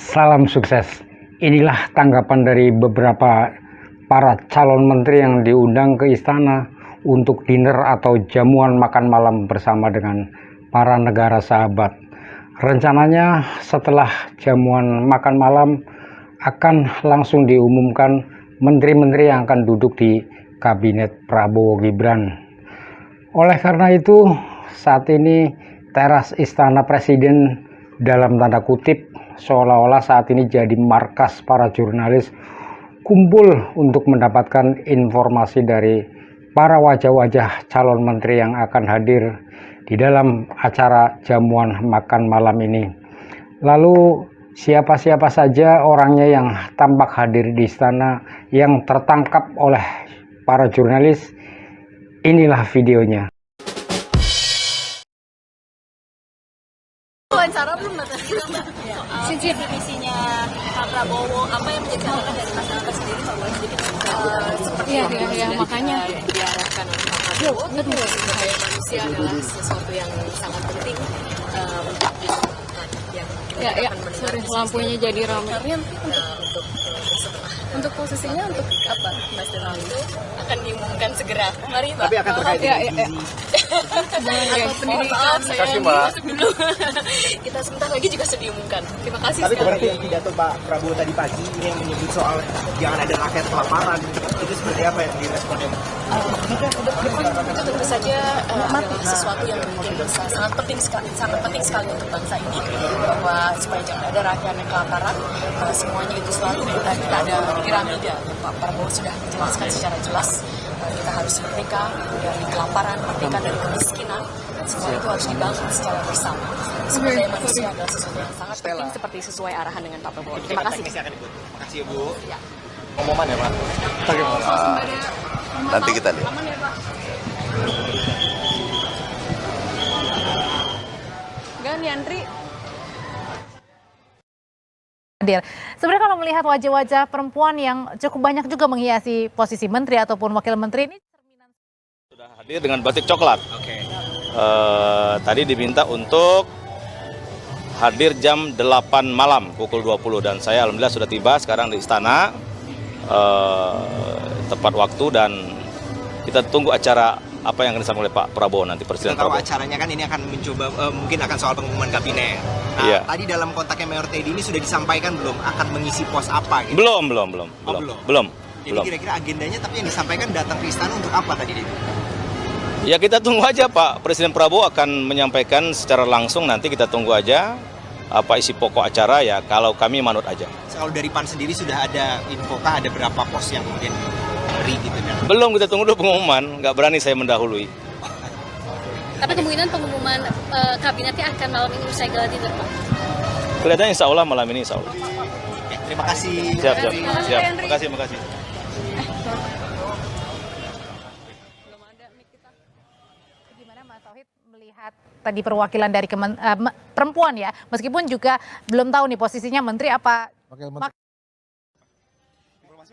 Salam sukses. Inilah tanggapan dari beberapa para calon menteri yang diundang ke istana untuk dinner atau jamuan makan malam bersama dengan para negara sahabat. Rencananya setelah jamuan makan malam akan langsung diumumkan menteri-menteri yang akan duduk di kabinet Prabowo Gibran. Oleh karena itu, saat ini teras Istana Presiden dalam tanda kutip seolah-olah saat ini jadi markas para jurnalis kumpul untuk mendapatkan informasi dari para wajah-wajah calon menteri yang akan hadir di dalam acara jamuan makan malam ini. Lalu siapa-siapa saja orangnya yang tampak hadir di istana yang tertangkap oleh para jurnalis, inilah videonya. Wawancara belum soal misinya Pak Prabowo, apa yang menjadi harapan dari masyarakat sendiri Pak Boy? Seperti makanya diarahkan oleh Pak Prabowo, sumber manusia adalah sesuatu yang sangat penting untuk yang sorry, lampunya jadi ramai. Untuk posisinya untuk apa Mas Donald itu akan diumumkan segera. Mari Pak. Tapi akan terkait dengan atau pendidikan saya masuk dulu. Kita sebentar lagi juga sudah diumumkan. Terima kasih. Tapi berarti pidato Pak Prabowo tadi pagi ini yang menyebut soal jangan ada rakyat kelaparan, itu seperti apa yang diresponnya? Itu tentu saja adalah sesuatu yang mungkin sangat penting sekali untuk bangsa ini, bahwa supaya jangan ada rakyat yang kelaparan, semuanya itu selalu kita ada piramida. Pak Prabowo sudah menjelaskan secara jelas kita harus merdeka dari kelaparan, merdeka dari kemiskinan, dan semua itu harus dibangun secara bersama. Sumber daya manusia adalah sesuatu yang sangat penting seperti sesuai arahan dengan Pak Prabowo. Terima kasih. Terima kasih Bu. Ya. Pengumuman ya Pak. Nanti kita lihat. Enggak nih Andri. Sebenarnya kalau melihat wajah-wajah perempuan yang cukup banyak juga menghiasi posisi menteri ataupun wakil menteri ini sudah hadir dengan batik coklat. Oke. Tadi diminta untuk hadir jam 8 malam pukul 20 dan saya alhamdulillah sudah tiba sekarang di istana tepat waktu dan kita tunggu acara apa yang akan disampaikan oleh Pak Prabowo nanti Presiden Kita tahu Prabowo. acaranya kan ini akan mencoba mungkin akan soal pengumuman kabinet. Nah, Iya. Tadi dalam kontaknya Mayor Teddy ini sudah disampaikan belum akan mengisi pos apa gitu? Belum. Jadi kira-kira agendanya tapi yang disampaikan datang ke istana untuk apa tadi? Ya kita tunggu aja Pak Presiden Prabowo akan menyampaikan secara langsung, nanti kita tunggu aja apa isi pokok acara, ya kalau kami manut aja. Kalau dari PAN sendiri sudah ada infokah ada berapa pos yang kemudian diberi gitu kan? Belum, kita tunggu dulu pengumuman, nggak berani saya mendahului. Tapi kemungkinan pengumuman kabinetnya akan malam ini usai gala dinner Pak. Kelihatannya insya Allah malam ini insya Allah. Oke, terima kasih. Siap. Terima kasih. gimana Mas Tauhid melihat tadi perwakilan dari perempuan ya, meskipun juga belum tahu nih posisinya menteri apa. Informasi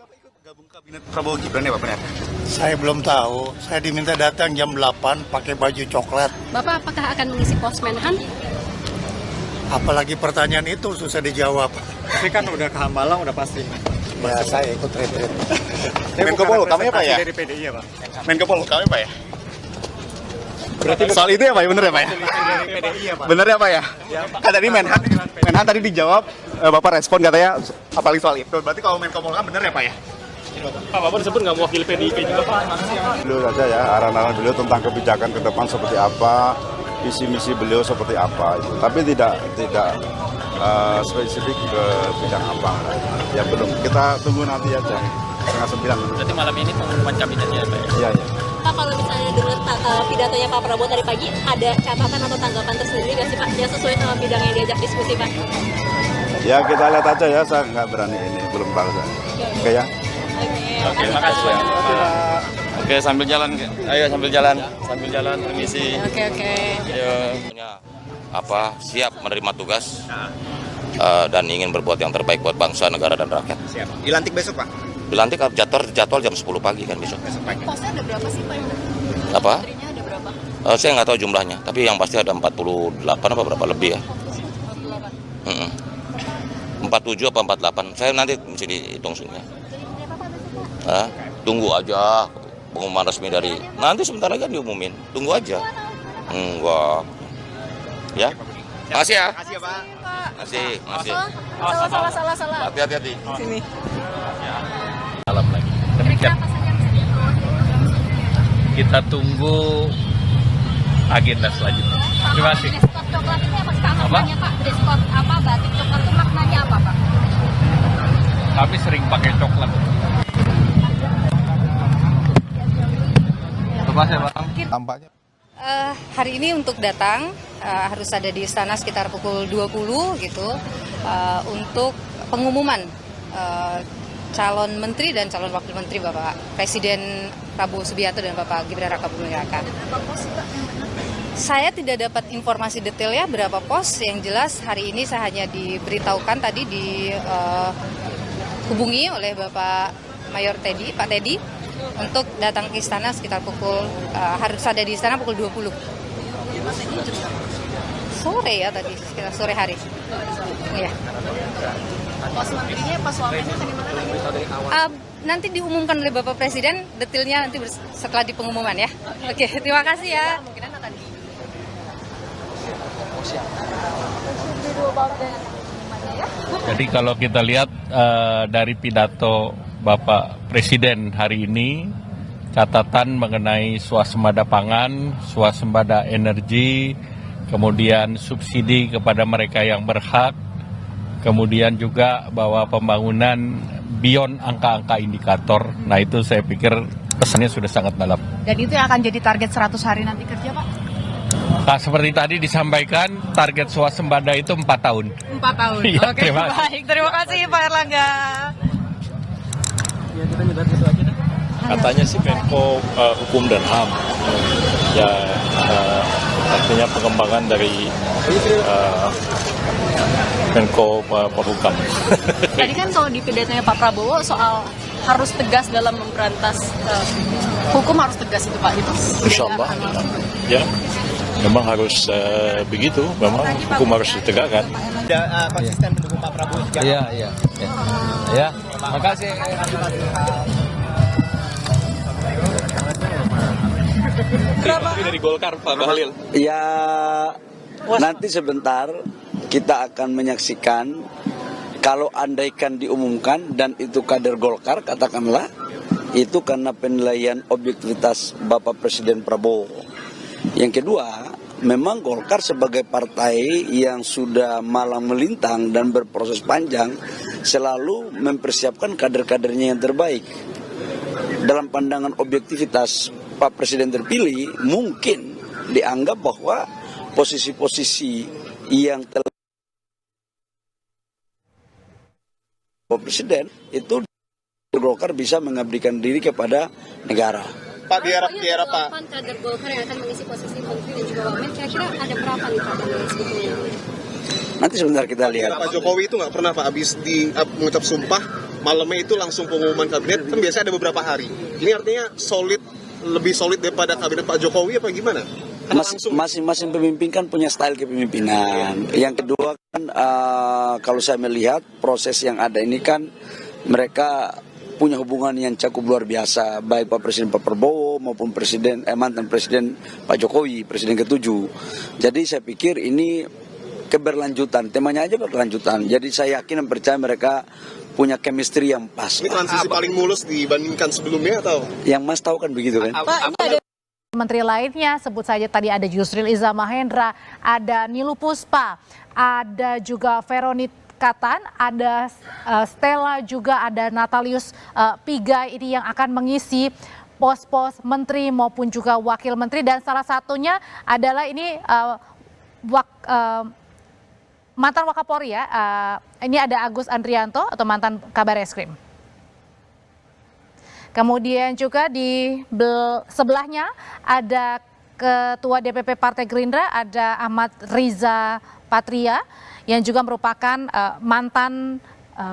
apa ikut gabung kabinet Prabowo Gibran ya Pak Benar? Saya belum tahu, saya diminta datang jam 8 pakai baju coklat. Bapak apakah akan mengisi pos Menhan? Apalagi pertanyaan itu susah dijawab. Tapi kan udah ke Hambalang udah pasti. Ya saya ikut retret. Menko Polhukam ya Pak ya? Dari PDI ya Pak. Menko Polhukam ya Pak ya? Berarti Soal itu ya Pak, bener ya Pak ya? dari PDI ya Pak. Bener ya Pak ya? Kan tadi Menhan tadi dijawab, Bapak respon katanya apalagi soal itu. Berarti kalau Menko Polhukam bener ya Pak ya? Pak Bapak disebut nggak mewakili PDIP juga Pak? Beliau saja ya, arahan-arahan beliau tentang kebijakan ke depan seperti apa, visi misi beliau seperti apa, itu. Tapi tidak spesifik ke bidang apa. Ya belum, kita tunggu nanti aja, 8:30. Berarti malam ini pengumuman kabinetnya ya Pak? Iya. Pak, kalau misalnya dengar pidatonya Pak Prabowo tadi pagi, ada catatan atau tanggapan tersendiri nggak sih Pak? Yang sesuai sama bidang yang diajak diskusi Pak? Ya kita lihat aja ya, saya nggak berani ini, belum tahu saya. Oke ya. Oke, makasih Pak. Oke, sambil jalan. Ayo sambil jalan, permisi. Oke. Siap menerima tugas dan ingin berbuat yang terbaik buat bangsa, negara dan rakyat. Siap. Dilantik besok Pak. Dilantik jadwal jam 10 pagi kan besok. Posnya ada berapa sih Pak? Apa? Menterinya ada berapa? Saya nggak tahu jumlahnya, tapi yang pasti ada 48 apa berapa lebih ya. 48. 47 apa 48. Saya nanti mesti dihitung semuanya. Tunggu aja pengumuman resmi dari. Nanti sebentar lagi diumumin. Tunggu aja. Enggak. Ya. Makasih ya. Makasih ya Pak. Makasih. Salah. Hati-hati. Sini. Malam lagi. Demikian. Kita tunggu agenda selanjutnya. Terima kasih. Apa? Batik coklat itu maknanya apa, Pak? Kami sering pakai coklat. Coba saya Bang. Tampaknya Hari ini untuk datang harus ada di istana sekitar pukul 20 gitu untuk pengumuman calon menteri dan calon wakil menteri Bapak Presiden Prabowo Subianto dan Bapak Gibran Rakabuming Raka. Saya tidak dapat informasi detailnya berapa pos, yang jelas hari ini saya hanya diberitahukan tadi dihubungi oleh Bapak Mayor Teddy, Pak Teddy, untuk datang ke istana sekitar harus ada di istana pukul 20. Sore ya tadi, sekitar sore hari. Iya. Pos menterinya, pos wamennya akan di mana lagi? Nanti diumumkan oleh Bapak Presiden, detailnya nanti setelah di pengumuman ya. Oke, terima kasih ya. Kemungkinan akan di Jadi kalau kita lihat dari pidato Bapak Presiden hari ini, catatan mengenai swasembada pangan, swasembada energi, kemudian subsidi kepada mereka yang berhak, kemudian juga bahwa pembangunan beyond angka-angka indikator. Nah itu saya pikir pesannya sudah sangat dalam. Dan itu yang akan jadi target 100 hari nanti kerja, Pak? Nah, seperti tadi disampaikan, target swasembada itu 4 tahun. 4 tahun. Iya, Oke, terima kasih. baik. Terima kasih Pak Erlangga. Katanya sih Menko Hukum dan HAM. Ya, artinya pengembangan dari Menko Polhukam. Tadi kan kalau di pidatonya Pak Prabowo soal harus tegas dalam memberantas hukum, harus tegas itu Pak. Itu Insya Allah. Ya, memang harus begitu. Memang hukum harus ditegakkan. Konsisten mendukung Pak Prabowo juga. Iya. Ya, makasih. Dari Golkar Pak Bahlil. Ya, nanti sebentar kita akan menyaksikan kalau andaikan diumumkan dan itu kader Golkar, katakanlah itu karena penilaian objektivitas Bapak Presiden Prabowo. Yang kedua, memang Golkar sebagai partai yang sudah malang melintang dan berproses panjang selalu mempersiapkan kader-kadernya yang terbaik. Dalam pandangan objektivitas Pak Presiden terpilih, mungkin dianggap bahwa posisi-posisi yang telah Pak Presiden itu Golkar bisa mengabdikan diri kepada negara. Pak, di era Pak. Kader Golkar yang akan mengisi posisi menteri dan juga wamen, kira-kira ada berapa nih Pak sebetulnya? Nanti sebentar kita lihat. Pak Jokowi itu nggak pernah Pak habis mengucap sumpah malamnya itu langsung pengumuman kabinet, kan biasanya ada beberapa hari. Ini artinya lebih solid daripada kabinet Pak Jokowi apa gimana? Masing-masing pemimpin kan punya style kepemimpinan. Yang kedua kan kalau saya melihat proses yang ada ini kan mereka punya hubungan yang cukup luar biasa, baik Pak Presiden Pak Prabowo maupun mantan Presiden Pak Jokowi, Presiden ke-7. Jadi saya pikir ini keberlanjutan, temanya aja berlanjutan. Jadi saya yakin dan percaya mereka punya chemistry yang pas. Ini transisi paling mulus dibandingkan sebelumnya atau? Yang Mas tahu kan begitu kan? Menteri lainnya sebut saja tadi ada Yusril Iza Mahendra, ada Nilu Puspa, ada juga Veronica Katan, ada Stella, juga ada Natalius Pigai ini yang akan mengisi pos-pos menteri maupun juga wakil menteri, dan salah satunya adalah ini mantan Wakapolri ya, ini ada Agus Andrianto atau mantan Kabar Eskrim. Kemudian juga di sebelahnya ada Ketua DPP Partai Gerindra, ada Ahmad Riza Patria yang juga merupakan mantan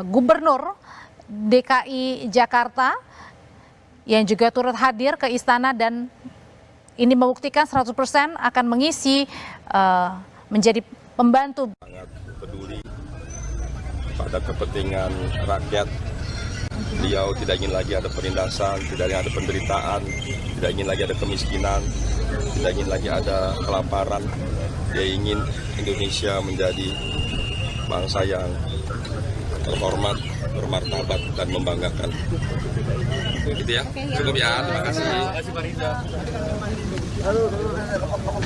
Gubernur DKI Jakarta yang juga turut hadir ke istana dan ini membuktikan 100% akan mengisi menjadi pembantu. peduli pada kepentingan rakyat. Beliau tidak ingin lagi ada penindasan, tidak ingin ada penderitaan, tidak ingin lagi ada kemiskinan, tidak ingin lagi ada kelaparan. Dia ingin Indonesia menjadi bangsa yang terhormat, bermartabat, dan membanggakan. Gitu ya, cukup ya, terima kasih. Terima kasih Pak Riza.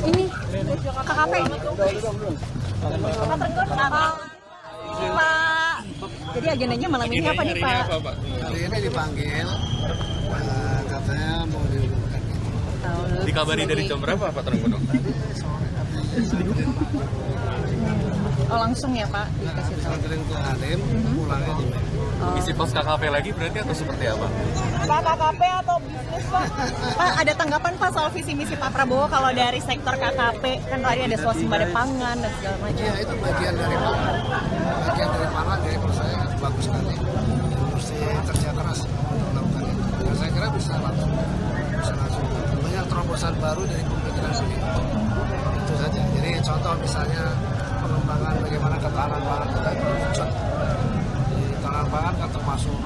Ini KKP. Pak, jadi agendanya malam ini apa nih Pak? Hari ini dipanggil, katanya mau diumumkan. Dikabari dari jam berapa Pak Trenggono? Oh langsung ya Pak dikasih tahu. Santrin ke Halim, pulangnya di Medan. Isi pos KKP lagi berarti atau seperti apa? Pak, KKP atau bisnis Pak? Pak, ada tanggapan Pak soal visi misi Pak Prabowo kalau dari sektor KKP, kan tadi ada swasembada pangan dan segala macam. Ya itu bagian dari pangan. Bagian dari pangan, jadi menurut saya bagus sekali. Mesti kerja keras untuk melakukan itu. Dan saya kira bisa langsung. Banyak terobosan baru dari pemikiran ini. Itu saja. Jadi contoh misalnya pengembangan bagaimana ketahanan pangan kita itu wujud. Ketahanan pangan kan termasuk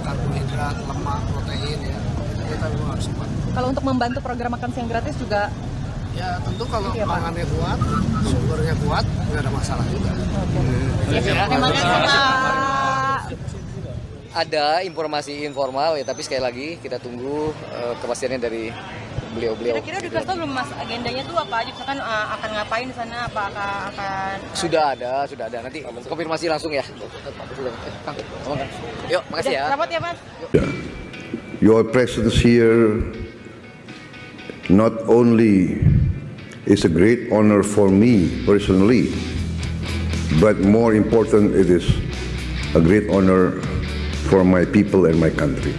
karbohidrat, lemak, protein ya. Kita memang harus kuat. Kalau untuk membantu program makan siang gratis juga ya tentu kalau pangannya kuat, sumbernya kuat, nggak ada masalah juga. Terima kasih Pak. Ada informasi informal ya, tapi sekali lagi kita tunggu kepastiannya dari beliau-beliau. Kira-kira udah kasih belum Mas agendanya tuh apa aja? Misalkan akan ngapain di sana? Apa akan Sudah ada. Nanti konfirmasi langsung ya. Yuk, makasih ya. Selamat ya Mas. Your presence here not only is a great honor for me personally, but more important, it is a great honor for my people and my country.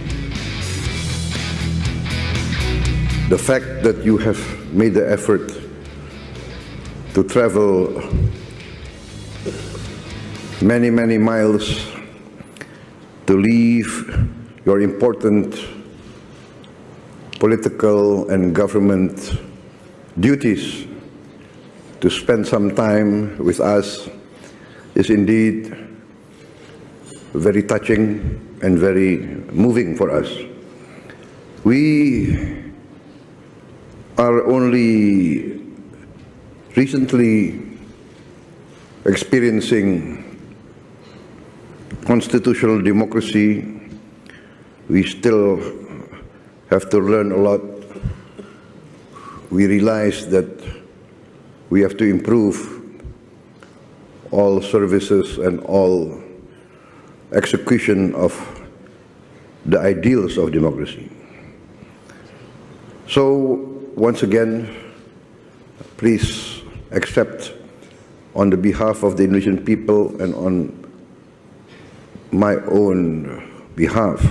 The fact that you have made the effort to travel many, many miles to leave your important political and government duties to spend some time with us is indeed very touching and very moving for us. We are only recently experiencing constitutional democracy. We still have to learn a lot. We realize that we have to improve all services and all execution of the ideals of democracy. So, once again, please accept on the behalf of the Indonesian people and on my own behalf,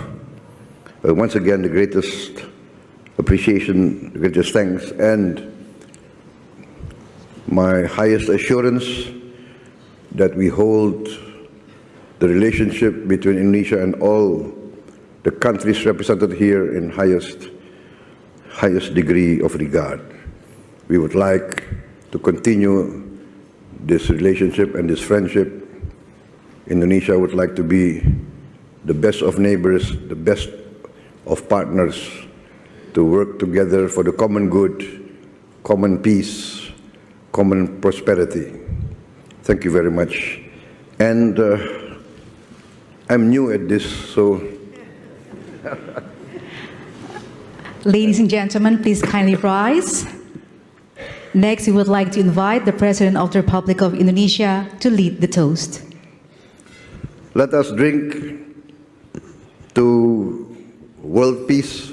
once again, the greatest appreciation, the greatest thanks, and my highest assurance that we hold the relationship between Indonesia and all the countries represented here in highest degree of regard. We would like to continue this relationship and this friendship. Indonesia would like to be the best of neighbors, the best of partners, to work together for the common good, common peace, common prosperity. Thank you very much. And I'm new at this, so... Ladies and gentlemen, please kindly rise. Next, we would like to invite the President of the Republic of Indonesia to lead the toast. Let us drink to world peace,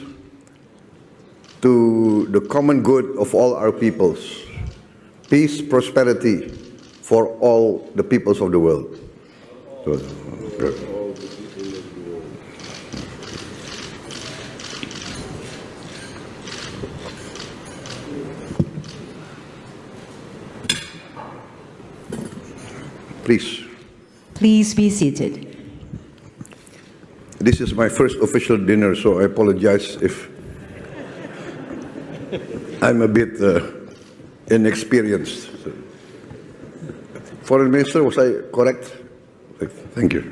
to the common good of all our peoples. Peace, prosperity for all the peoples of the world. Please be seated. This is my first official dinner, so I apologize if I'm a bit inexperienced. Foreign Minister, was I correct? Thank you.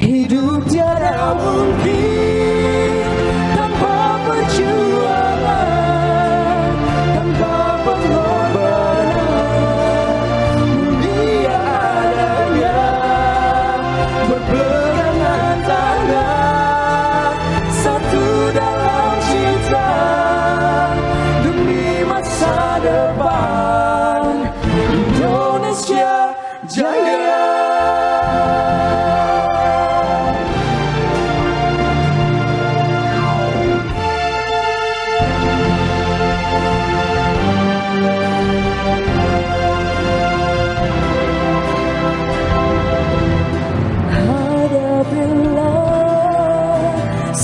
Hidup tiada mungkin tanpa perjuangan, tanpa pengorbanan. Mulia adanya berpegangan tangan, satu dalam cinta demi masa depan Indonesia Jaya.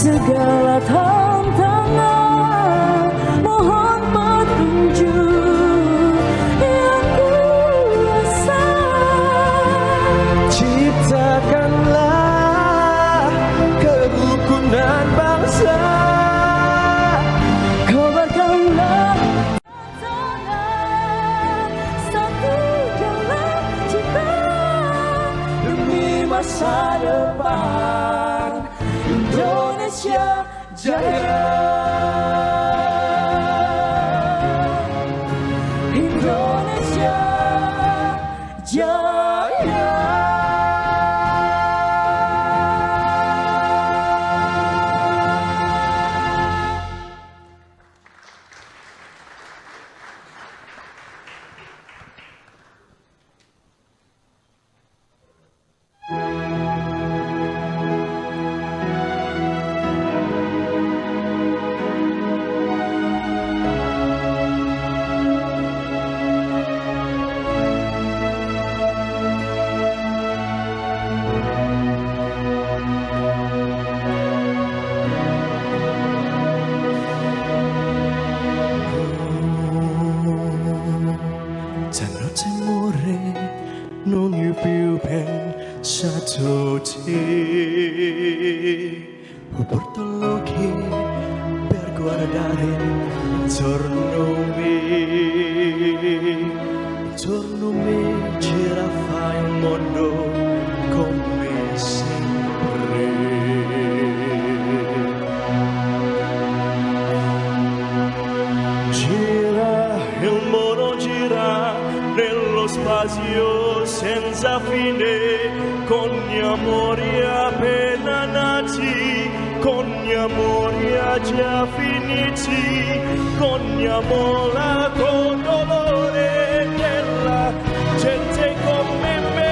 Segala tantangan, mohon petunjuk yang kuasa. Ciptakanlah kerukunan bangsa, kobarkanlah tangan, satu dalam cinta demi masa depan Indonesia Jaya. Indonesia Jaya. Non io più pensato te, ho portato l'occhio per guardare intorno me gira fai un mondo come sempre. Gira il mondo gira nello spazio senza fine, con gli amori appena nati, con gli amori già finiti, con gli amori con dolore della gente come me.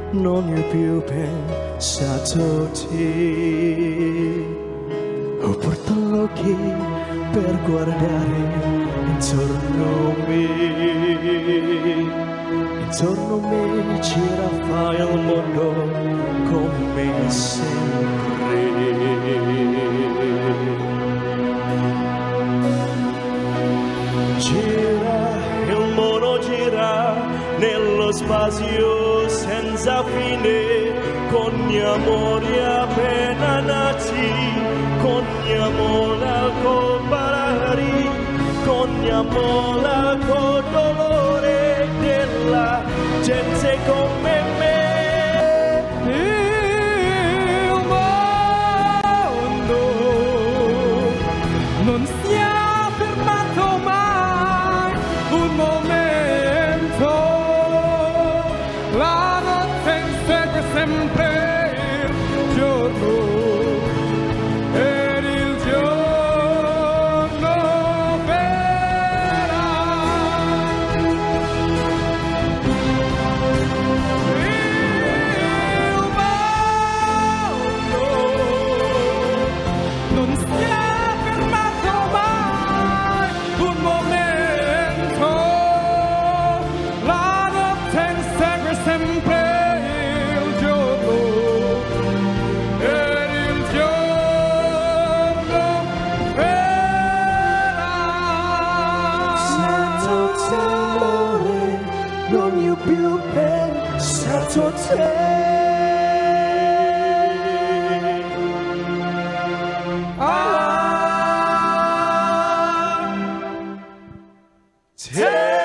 Non ho più pensato te, ho portato l'occhio per guardare intorno me gira fai il mondo come sempre. Gira il mondo gira nello spazio senza fine, con gli amori appena nati, con gli amori al comparari, con gli amori col dolore della gente come me. Il mondo non si è fermato mai un momento, la notte insegue sempre il giorno ed il giorno Take